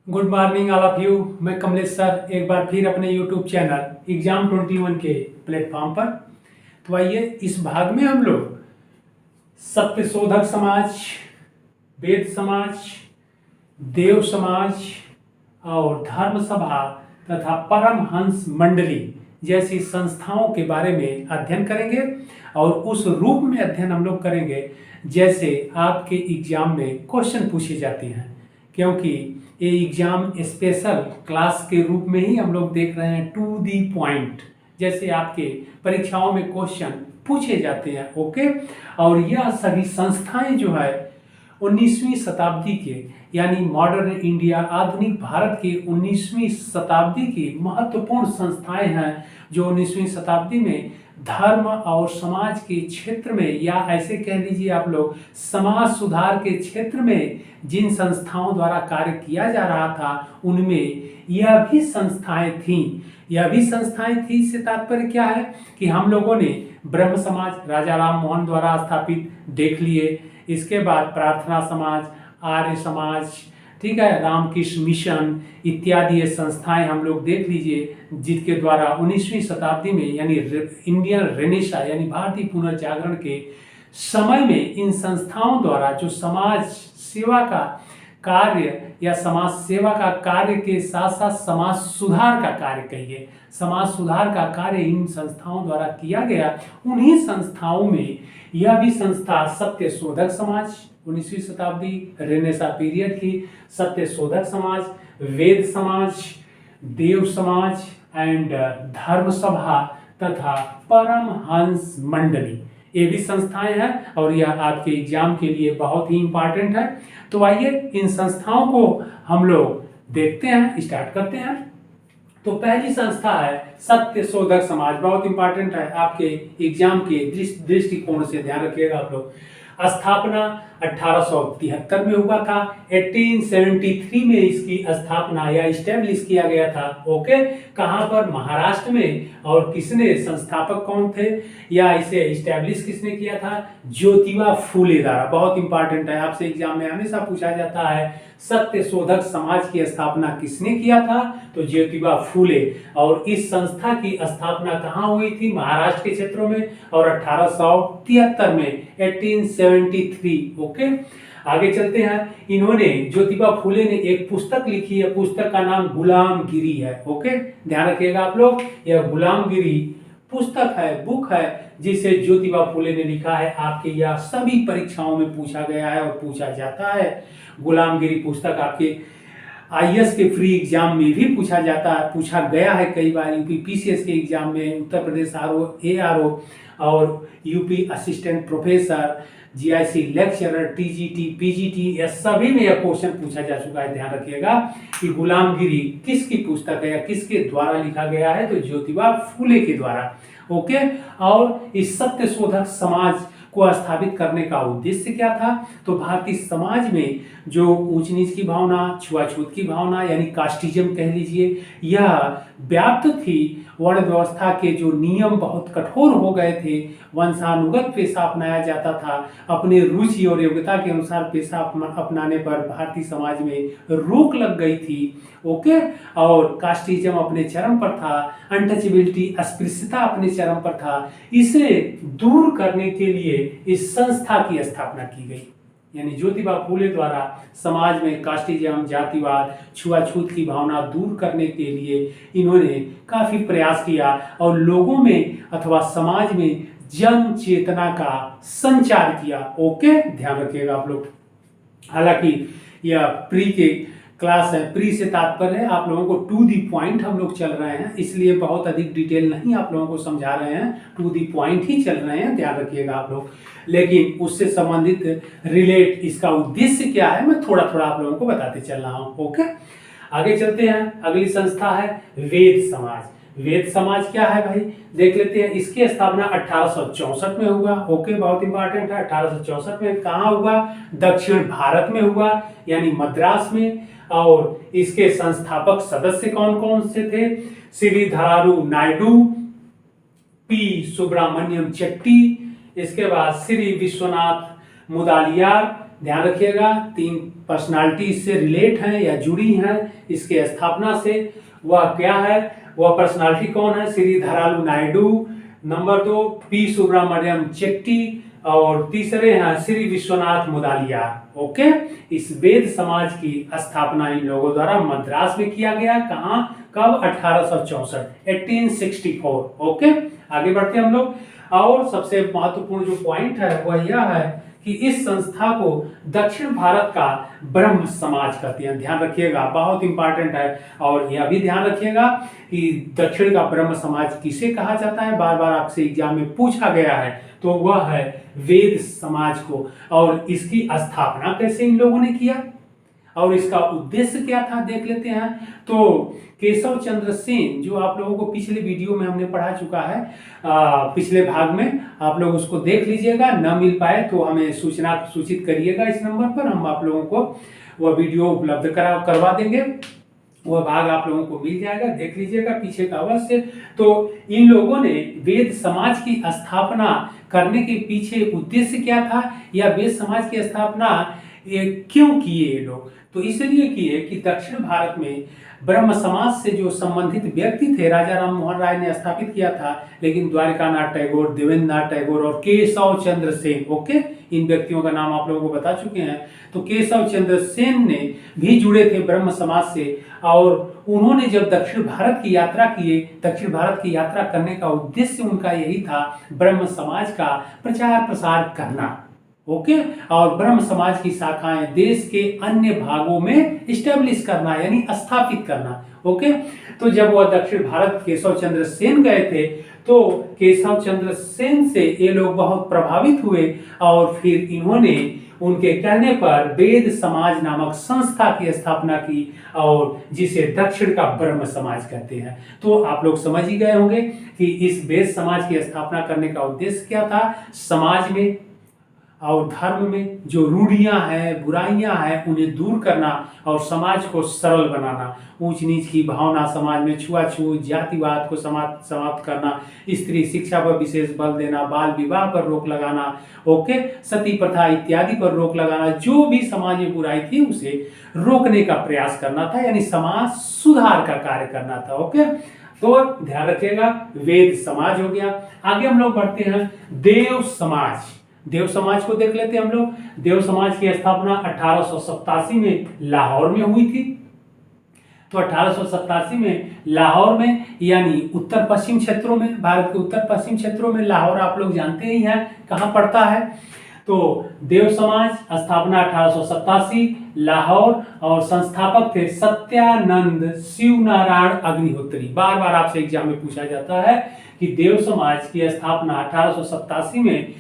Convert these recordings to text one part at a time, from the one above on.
Good morning all of you. मैं Kamlesh sir एक बार फिर अपने यूट्यूब चैनल एग्जाम 21 के प्लेटफॉर्म पर। तो आइए इस भाग में हम लोग सत्यशोधक समाज, वेद समाज, देव समाज और धर्म सभा तथा परमहंस मंडली जैसी संस्थाओं के बारे में अध्ययन करेंगे और उस रूप में अध्ययन हम लोग करेंगे जैसे आपके एग्जाम में क्वेश्चन पूछे जाते हैं, क्योंकि ये एग्जाम स्पेशल क्लास के रूप में ही हम लोग देख रहे हैं। टू दी पॉइंट जैसे आपके परीक्षाओं में क्वेश्चन पूछे जाते हैं। ओके, और यह सभी संस्थाएं जो है 19वीं शताब्दी के यानी मॉडर्न इंडिया, आधुनिक भारत के 19वीं शताब्दी की महत्वपूर्ण संस्थाएं हैं जो 19वीं शताब्दी में धर्म और समाज के क्षेत्र में, या ऐसे कह लीजिए आप लोग समाज सुधार के क्षेत्र में जिन संस्थाओं द्वारा कार्य किया जा रहा था उनमें यह भी संस्थाएं थीं। यह भी संस्थाएं थी इससे तात्पर्य क्या है कि हम लोगों ने ब्रह्म समाज राजा राम मोहन द्वारा स्थापित देख लिए, इसके बाद प्रार्थना समाज, आर्य समाज, ठीक है, रामकृष्ण मिशन इत्यादि ये संस्थाएं हम लोग देख लीजिए जिसके द्वारा 19वीं शताब्दी में यानी इंडियन रेनेसा यानी भारतीय पुनर्जागरण के समय में इन संस्थाओं द्वारा जो समाज सेवा का कार्य या समाज सेवा का कार्य के साथ साथ समाज सुधार का कार्य, कहिए समाज सुधार का कार्य इन संस्थाओं द्वारा किया गया। उन्हीं संस्थाओं में यह भी संस्था सत्यशोधक समाज 19वीं शताब्दी रेनेसा पीरियड की सत्यशोधक समाज, वेद समाज, देव समाज एंड धर्म सभा तथा परमहंस मंडली ये भी संस्थाएं हैं और यह आपके एग्जाम के लिए बहुत ही इंपॉर्टेंट है। तो आइए इन संस्थाओं को हम लोग देखते हैं, स्टार्ट करते हैं। तो पहली संस्था है सत्यशोधक समाज, बहुत इंपॉर्टेंट है आपके एग्जाम के दृष्टिकोण से, ध्यान रखिएगा आप लोग। स्थापना 1873 में हुआ था। 1873 में इसकी स्थापना या इस्टेब्लिश किया गया था। ओके, कहां पर? महाराष्ट्र में। और किसने, संस्थापक कौन थे या इसे इस्टेब्लिश किसने किया था? ज्योतिबा फूले द्वारा। बहुत इंपॉर्टेंट है, आपसे एग्जाम में हमेशा पूछा जाता है सत्यशोधक समाज की स्थापना किसने किया था? तो ज्योतिबा फूले। और इस संस्था की स्थापना कहाँ हुई थी? महाराष्ट्र के क्षेत्रों में, और 1873 में 1873। ओके, आगे चलते हैं। इन्होंने, ज्योतिबा फूले ने एक पुस्तक लिखी है, पुस्तक का नाम गुलामगिरी है। ओके, ध्यान रखिएगा आप लोग, यह गुलामगिरी पुस्तक है, बुक है जिसे ज्योतिबा फूले ने लिखा है। आपके यह सभी परीक्षाओं में पूछा गया है और पूछा जाता है। गुलामगिरी पुस्तक आपके आईएएस के फ्री एग्जाम में भी पूछा जाता है, पूछा गया है कई बार। यूपी पीसीएस के एग्जाम में, उत्तर प्रदेश आरओ, एआरओ और UP assistant professor, GIC lecturer, TGT, PGT, यह सभी में यह क्वेश्चन पूछा जा चुका है। ध्यान रखिएगा कि गुलामगिरी किसकी पुस्तक है या किसके द्वारा लिखा गया है? तो ज्योतिबा फूले के द्वारा। ओके, और इस सत्यशोधक समाज को स्थापित करने का उद्देश्य क्या था? तो भारतीय समाज में जो ऊंच नीच की भावना, छुआछूत की भावना यानी कास्टिज्म कह लीजिए, यह व्याप्त थी। वर्ण व्यवस्था के जो नियम बहुत कठोर हो गए थे, वंशानुगत पेशा अपनाया जाता था, अपने रुचि और योग्यता के अनुसार पेशा अपनाने पर भारतीय समाज में रोक लग गई थी। ओके, और कास्टिज्म अपने चरम पर था, अनटचेबिलिटी, अस्पृश्यता अपने चरम पर था। इसे दूर करने के लिए इस संस्था की स्थापना की गई, यानी ज्योतिबा फूले द्वारा समाज में कास्टिज्म, जातिवाद, छुआछूत की भावना दूर करने के लिए इन्होंने काफी प्रयास किया और लोगों में अथवा समाज में जन चेतना का संचार किया। ओके, ध्यान रखिएगा आप लोग। हालांकि यह प्री के क्लास है, प्री से तात्पर्य है आप लोगों को टू दी पॉइंट हम लोग चल रहे हैं, इसलिए बहुत अधिक डिटेल नहीं आप लोगों को समझा रहे हैं, टू दी पॉइंट ही चल रहे हैं, ध्यान रखिएगा आप लोग। लेकिन उससे संबंधित रिलेट इसका उद्देश्य क्या है मैं थोड़ा थोड़ा आप लोगों को बताते चल रहा हूं। ओके, आगे चलते हैं। अगली संस्था है वेद समाज। वेद समाज क्या है भाई, देख लेते हैं। इसकी स्थापना 1864 में हुआ। ओके, बहुत इंपॉर्टेंट है। 1864 में कहाँ हुआ? दक्षिण भारत में हुआ, यानी मद्रास में। और इसके संस्थापक सदस्य कौन कौन से थे? श्रीधरारू नायडू, पी सुब्रमण्यम चट्टी, इसके बाद श्री विश्वनाथ मुदालियार, ध्यान रखिएगा 3 पर्सनालिटी इससे रिलेट हैं या जुड़ी हैं इसके स्थापना से। वह क्या है, वह पर्सनालिटी कौन है? श्री धरालू नायडू, नंबर 2 पी सुब्रमण्यम चेट्टी, और तीसरे हैं श्री विश्वनाथ मुदालिया। ओके, इस वेद समाज की स्थापना इन लोगों द्वारा मद्रास में किया गया। कहाँ, कब? 1864, 1864। ओके, आगे बढ़ते हैं हम लोग। और सबसे महत्वपूर्ण जो पॉइंट है वह यह है कि इस संस्था को दक्षिण भारत का ब्रह्म समाज कहते हैं। ध्यान रखिएगा, बहुत इंपॉर्टेंट है। और यह भी ध्यान रखिएगा कि दक्षिण का ब्रह्म समाज किसे कहा जाता है, बार बार आपसे एग्जाम में पूछा गया है, तो वह है वेद समाज को। और इसकी स्थापना कैसे इन लोगों ने किया और इसका उद्देश्य क्या था, देख लेते हैं। तो केशव चंद्र सेन, जो आप लोगों को पिछले वीडियो में हमने पढ़ा चुका है, पिछले भाग में, आप लोग उसको देख लीजिएगा। न मिल पाए तो हमें सूचित करिएगा इस नंबर पर, हम आप लोगों को वह वीडियो उपलब्ध करवा देंगे। वह भाग आप लोगों को मिल जाएगा, देख लीजिएगा पीछे का अवश्य। तो इन लोगों ने वेद समाज की स्थापना करने के पीछे उद्देश्य क्या था, या वेद समाज की स्थापना क्यों किए ये लोग? तो इसलिए किए कि दक्षिण भारत में ब्रह्म समाज से जो संबंधित व्यक्ति थे, राजा राम मोहन राय ने स्थापित किया था, लेकिन द्वारिकानाथ टैगोर, देवेंद्रनाथ टैगोर और केशव चंद्र सेन, ओके, इन व्यक्तियों का नाम आप लोगों को बता चुके हैं। तो केशव चंद्र सेन ने भी जुड़े थे ब्रह्म समाज से, और उन्होंने जब दक्षिण भारत की यात्रा किए, दक्षिण भारत की यात्रा करने का उद्देश्य उनका यही था, ब्रह्म समाज का प्रचार प्रसार करना। ओके, और ब्रह्म समाज की शाखाएं देश के अन्य भागों में इस्टेब्लिश करना, यानी स्थापित करना। ओके, तो जब वह दक्षिण भारत केशव चंद्र सेन गए थे, तो केशव चंद्र सेन से ये लोग बहुत प्रभावित हुए, और फिर इन्होंने उनके कहने पर वेद समाज नामक संस्था की स्थापना की, और जिसे दक्षिण का ब्रह्म समाज कहते हैं। तो आप लोग समझ ही गए होंगे कि इस वेद समाज की स्थापना करने का उद्देश्य क्या था। समाज में और धर्म में जो रूढ़ियां हैं, बुराइयां हैं, उन्हें दूर करना और समाज को सरल बनाना, ऊंच नीच की भावना समाज में, छुआछूत, जातिवाद को समाप्त करना, स्त्री शिक्षा पर विशेष बल देना, बाल विवाह पर रोक लगाना, ओके, सती प्रथा इत्यादि पर रोक लगाना, जो भी समाज में बुराई थी उसे रोकने का प्रयास करना था, यानी समाज सुधार का कार्य करना था। ओके, तो ध्यान रखिएगा, वेद समाज हो गया। आगे हम लोग बढ़ते हैं देव समाज। देव समाज को देख लेते हैं हम लोग। देव समाज की स्थापना 1887 में लाहौर में हुई थी। तो 1887 में लाहौर में, यानी उत्तर पश्चिम क्षेत्रों में, भारत के उत्तर पश्चिम क्षेत्रों में, लाहौर आप लोग जानते ही हैं कहाँ पड़ता है। तो देव समाज स्थापना 1887 लाहौर, और संस्थापक थे सत्यानंद शिवनारायण अग्निहोत्री। बार बार आपसे एग्जाम में पूछा जाता है कि देव समाज की स्थापना 1887 में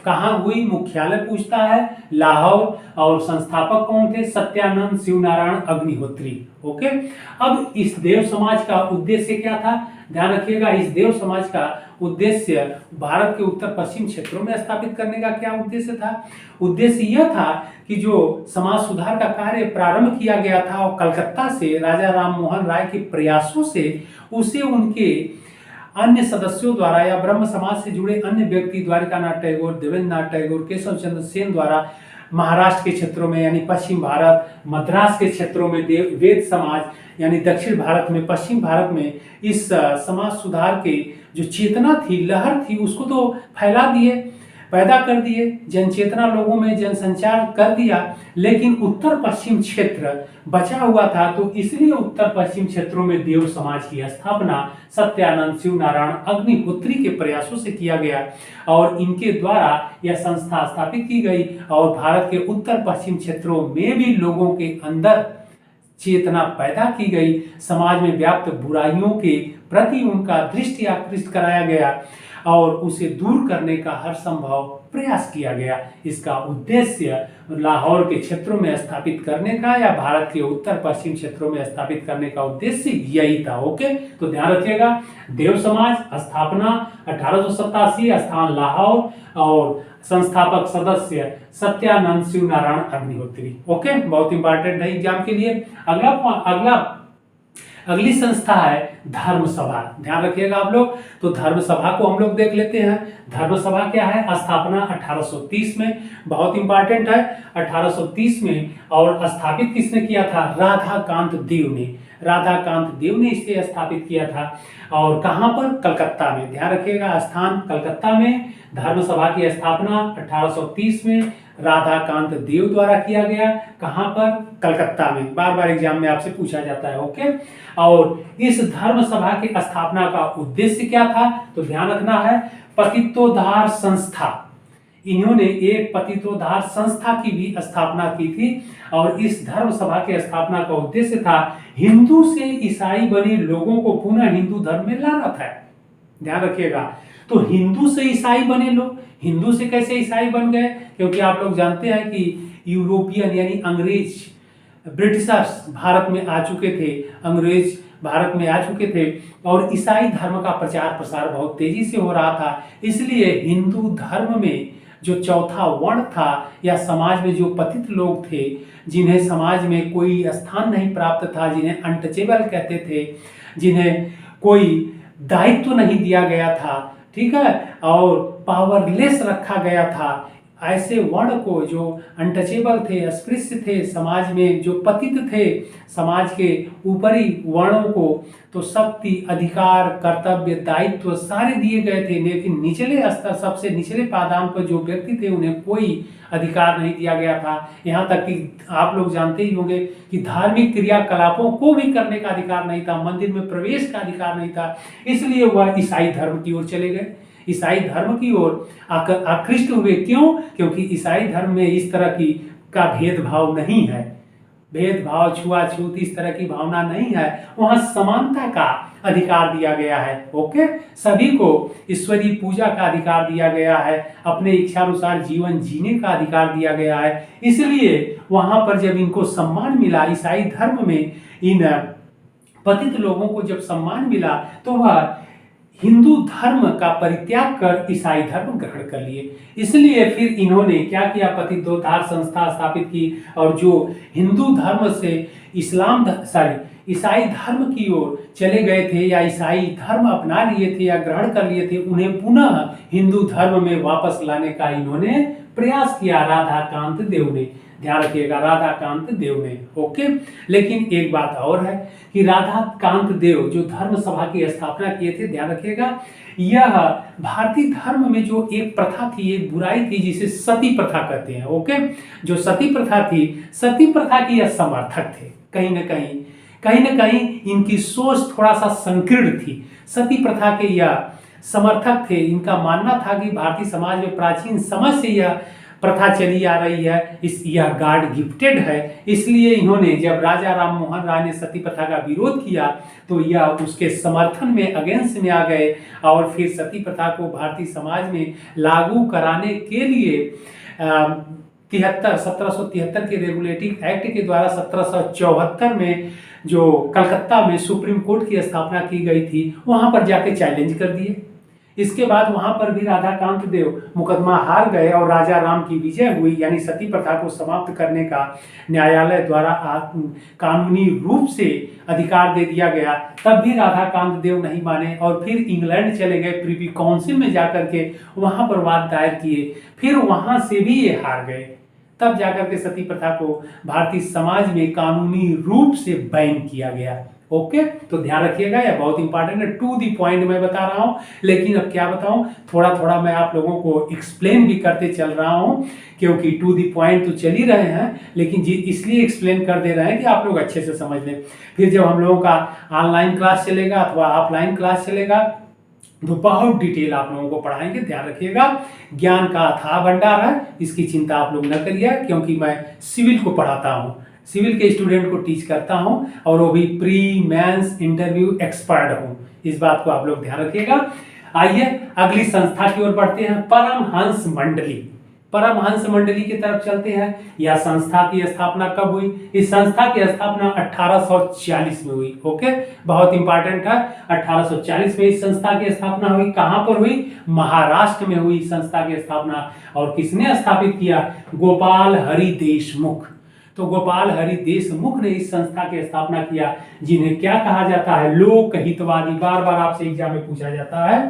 कहाँ हुई, मुख्यालय पूछता है लाहौर, और संस्थापक कौन थे? सत्यानंद शिवनारायण अग्निहोत्री। ओके, अब इस देव समाज का उद्देश्य क्या था? ध्यान रखिएगा, इस देव समाज का उद्देश्य भारत के उत्तर पश्चिम क्षेत्रों में स्थापित करने का क्या उद्देश्य था? उद्देश्य यह था कि जो समाज सुधार का कार्य प्रारंभ किया गया था, और कलकत्ता से राजा राम मोहन राय के प्रयासों से उसे उनके अन्य सदस्यों द्वारा या ब्रह्म समाज से जुड़े अन्य व्यक्ति, द्वारिकानाथ टैगोर, देवेंद्रनाथ टैगोर, केशव चंद्र सेन द्वारा महाराष्ट्र के क्षेत्रों में, यानी पश्चिम भारत, मद्रास के क्षेत्रों में वेद समाज, यानी दक्षिण भारत में, पश्चिम भारत में इस समाज सुधार के जो चेतना थी, लहर थी, उसको तो फैला दिए, पैदा कर दिए, जनचेतना लोगों में जनसंचार कर दिया। लेकिन उत्तर पश्चिम क्षेत्र बचा हुआ था, तो इसलिए उत्तर पश्चिम क्षेत्रों में देव समाज की स्थापना सत्यानंद शिवनारायण अग्निहोत्री के प्रयासों से किया गया, और इनके द्वारा यह संस्था स्थापित की गई, और भारत के उत्तर पश्चिम क्षेत्रों में भी लोगों के अंदर चेतना पैदा की गई, समाज में व्याप्त बुराइयों के प्रति उनका दृष्टि आकृष्ट कराया गया, और उसे दूर करने का हर संभव प्रयास किया गया। इसका उद्देश्य लाहौर के क्षेत्रों में स्थापित करने का, या भारत के उत्तर पश्चिम क्षेत्रों में स्थापित करने का उद्देश्य यही था। ओके, तो ध्यान रखिएगा, देव समाज स्थापना 1887, स्थान लाहौर, और संस्थापक सदस्य सत्यानंद शिवनारायण अग्निहोत्री। ओके, बहुत इंपॉर्टेंट है एग्जाम के लिए। अगला अगली संस्था है धर्म सभा। ध्यान रखिएगा आप लोग। तो धर्म सभा को हम लोग देख लेते हैं। धर्म सभा क्या है? स्थापना 1830 में, बहुत इंपॉर्टेंट है, 1830 में। और स्थापित किसने किया था? राधाकांत देव ने। राधाकांत देव ने इसे स्थापित किया था। और कहाँ पर? कलकत्ता में। ध्यान रखिएगा, स्थान कलकत्ता में। धर्म सभा की स्थापना 1830 में राधाकांत देव द्वारा किया गया। कहाँ पर? कलकत्ता में। बार बार एग्जाम में आपसे पूछा जाता है। ओके। और इस धर्म सभा की स्थापना का उद्देश्य क्या था? तो ध्यान रखना है, पतितोद्धार संस्था। इन्होंने एक पतितोद्धार संस्था की भी स्थापना की थी। और इस धर्म सभा की स्थापना का उद्देश्य था हिंदू से ईसाई बने लोगों को पुनः हिंदू धर्म में लाना था। ध्यान रखिएगा। तो हिंदू से ईसाई बने लोग, हिंदू से कैसे ईसाई बन गए? क्योंकि आप लोग जानते हैं कि यूरोपियन यानी अंग्रेज, ब्रिटिशर्स भारत में आ चुके थे, अंग्रेज भारत में आ चुके थे और ईसाई धर्म का प्रचार प्रसार बहुत तेजी से हो रहा था। इसलिए हिंदू धर्म में जो चौथा वर्ण था या समाज में जो पतित लोग थे, जिन्हें समाज में कोई स्थान नहीं प्राप्त था, जिन्हें अनटचेबल कहते थे, जिन्हें कोई दायित्व नहीं दिया गया था, ठीक है, और पावरलेस रखा गया था, ऐसे वर्ण को जो अनटचेबल थे, अस्पृश्य थे, समाज में जो पतित थे, समाज के ऊपरी वर्णों को तो शक्ति, अधिकार, कर्तव्य, दायित्व सारे दिए गए थे। लेकिन निचले स्तर, सबसे निचले पायदान पर जो व्यक्ति थे उन्हें कोई अधिकार नहीं दिया गया था। यहाँ तक कि आप लोग जानते ही होंगे कि धार्मिक क्रियाकलापों को भी करने का अधिकार नहीं था, मंदिर में प्रवेश का अधिकार नहीं था। इसलिए वह ईसाई धर्म की ओर चले गए, ईसाई धर्म की ओर आकृष्ट हुए। क्यों? क्योंकि ईसाई धर्म में इस तरह की का भेदभाव नहीं है, भेदभाव, छुआछूत, इस तरह की भावना नहीं है। वहां समानता का अधिकार दिया गया है। ओके, सभी को ईश्वरीय पूजा का अधिकार दिया गया है, अपने इच्छानुसार जीवन जीने का अधिकार दिया गया है। इसलिए वहां पर जब इनको सम्मान मिला, ईसाई धर्म में इन पतित लोगों को जब सम्मान मिला, तो वह हिंदू धर्म का परित्याग कर ईसाई धर्म ग्रहण कर लिए। इसलिए फिर इन्होंने क्या किया? पतितोद्धार संस्था स्थापित की और जो हिंदू धर्म से ईसाई धर्म की ओर चले गए थे या ईसाई धर्म अपना लिए थे या ग्रहण कर लिए थे, उन्हें पुनः हिंदू धर्म में वापस लाने का इन्होंने प्रयास किया, राधाकांत देव ने। ध्यान रखिएगा, राधाकांत देव ने। ओके। लेकिन एक बात और है कि राधाकांत देव जो धर्म सभा की स्थापना किए थे, ध्यान रखिएगा, यह भारतीय धर्म में जो एक प्रथा थी, एक बुराई थी, जिसे सती प्रथा कहते हैं। ओके। जो सती प्रथा थी, सती प्रथा की यह समर्थक थे। कहीं न कहीं इनकी सोच थोड़ा सा संकीर्ण थी। सती प्रथा के यह समर्थक थे। इनका मानना था कि भारतीय समाज में प्राचीन समय से यह प्रथा चली आ रही है, यह गॉड गिफ्टेड है। इसलिए इन्होंने, जब राजा राम मोहन राय ने सती प्रथा का विरोध किया, तो यह उसके समर्थन में, अगेंस्ट में आ गए और फिर सती प्रथा को भारतीय समाज में लागू कराने के लिए 1773 के रेगुलेटिंग एक्ट के द्वारा 1774 में जो कलकत्ता में सुप्रीम कोर्ट की स्थापना की गई थी, वहां पर जाके चैलेंज कर दिए। इसके बाद वहां पर भी राधाकांत देव मुकदमा हार गए और राजा राम की विजय हुई, यानी सती प्रथा को समाप्त करने का न्यायालय द्वारा कानूनी रूप से अधिकार दे दिया गया। तब भी राधाकांत देव नहीं माने और फिर इंग्लैंड चले गए, प्रिवी काउंसिल में जाकर के वहां पर वाद दायर किए। फिर वहां से भी ये हार गए। तब जाकर के सती प्रथा को भारतीय समाज में कानूनी रूप से बैन किया गया। ओके, तो ध्यान रखिएगा, यह बहुत इंपॉर्टेंट है। टू दी पॉइंट मैं बता रहा हूं, लेकिन अब क्या बताऊं, थोड़ा थोड़ा मैं आप लोगों को एक्सप्लेन भी करते चल रहा हूं, क्योंकि टू दी पॉइंट तो चल ही रहे हैं, लेकिन इसलिए एक्सप्लेन कर दे रहे हैं कि आप लोग अच्छे से समझ लें। फिर जब हम लोगों का ऑनलाइन क्लास चलेगा अथवा ऑफलाइन क्लास चलेगा, तो बहुत डिटेल आप लोगों को पढ़ाएंगे। ध्यान रखिएगा, ज्ञान का अथाह भंडार है, इसकी चिंता आप लोग न करिए, क्योंकि मैं सिविल को पढ़ाता हूँ, सिविल के स्टूडेंट को टीच करता हूं और वो भी प्री मेंस इंटरव्यू एक्सपर्ट हूं। इस बात को आप लोग ध्यान रखिएगा। आइए अगली संस्था की ओर बढ़ते हैं, परमहंस मंडली। परमहंस मंडली की तरफ चलते हैं। यह संस्था की स्थापना कब हुई? इस संस्था की स्थापना 1840 में हुई। ओके, बहुत इंपॉर्टेंट है। 1840 में इस संस्था की स्थापना हुई। कहां पर हुई? महाराष्ट्र में हुई संस्था की स्थापना। और किसने स्थापित किया? गोपाल हरि देशमुख। तो गोपाल हरि देशमुख ने इस संस्था की स्थापना किया, जिन्हें क्या कहा जाता है? लोक हितवादी। बार बार आपसे एग्जाम में पूछा जाता है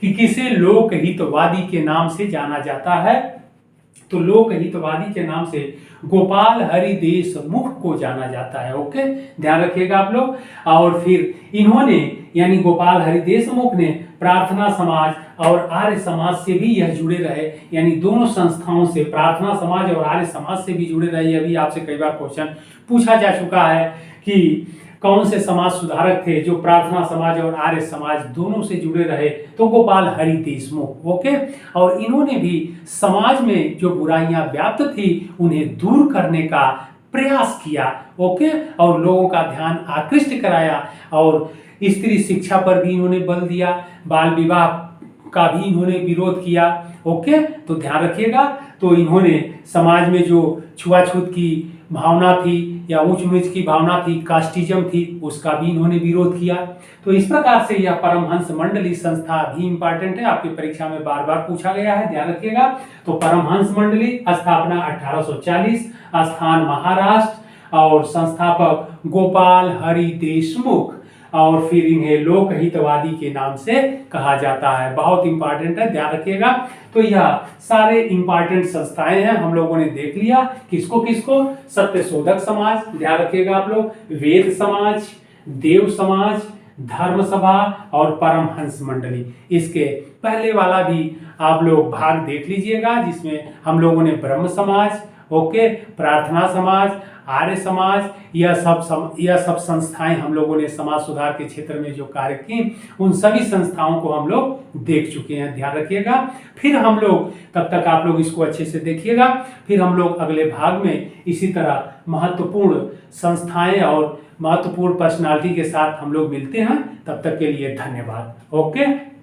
कि किसे लोक हितवादी के नाम से जाना जाता है, तो लोक हितवादी के नाम से गोपाल हरि देशमुख को जाना जाता है। ओके, ध्यान रखिएगा आप लोग। और फिर इन्होंने यानी गोपाल हरि देशमुख ने प्रार्थना समाज और आर्य समाज से भी यह जुड़े रहे, यानी दोनों संस्थाओं से, प्रार्थना समाज और आर्य समाज से भी जुड़े रहे। अभी आपसे कई बार क्वेश्चन पूछा जा चुका है कि कौन से समाज सुधारक थे जो प्रार्थना समाज और आर्य समाज दोनों से जुड़े रहे, तो गोपाल हरि देशमुख। ओके, और इन्होंने भी समाज में जो बुराइयां व्याप्त थी उन्हें दूर करने का प्रयास किया। ओके, और लोगों का ध्यान आकृष्ट कराया, और स्त्री शिक्षा पर भी इन्होंने बल दिया, बाल विवाह का भी इन्होंने विरोध किया। ओके, तो ध्यान रखिएगा। तो इन्होंने समाज में जो छुआछूत की भावना थी या ऊंच नीच की भावना थी, कास्टिज्म थी, उसका भी इन्होंने विरोध किया। तो इस प्रकार से यह परमहंस मंडली संस्था भी इंपॉर्टेंट है, आपकी परीक्षा में बार बार पूछा गया है, ध्यान रखिएगा। तो परमहंस मंडली स्थापना 1840, स्थान महाराष्ट्र, और संस्थापक गोपाल हरि देशमुख, और फिर इन्हें लोक हितवादी के नाम से कहा जाता है। बहुत इंपॉर्टेंट है, ध्यान रखिएगा। तो यह सारे इंपॉर्टेंट संस्थाएं हैं, हम लोगों ने देख लिया। किसको किसको? सत्यशोधक समाज, ध्यान रखिएगा आप लोग, वेद समाज, देव समाज, धर्म सभा और परमहंस मंडली। इसके पहले वाला भी आप लोग भाग देख लीजिएगा, जिसमें हम लोगों ने ब्रह्म समाज, ओके, प्रार्थना समाज, आर्य समाज, यह सब संस्थाएं हम लोगों ने समाज सुधार के क्षेत्र में जो कार्य की, उन सभी संस्थाओं को हम लोग देख चुके हैं, ध्यान रखिएगा। फिर हम लोग, तब तक आप लोग इसको अच्छे से देखिएगा, फिर हम लोग अगले भाग में इसी तरह महत्वपूर्ण संस्थाएं और महत्वपूर्ण पर्सनालिटी के साथ हम लोग मिलते हैं। तब तक के लिए धन्यवाद। ओके।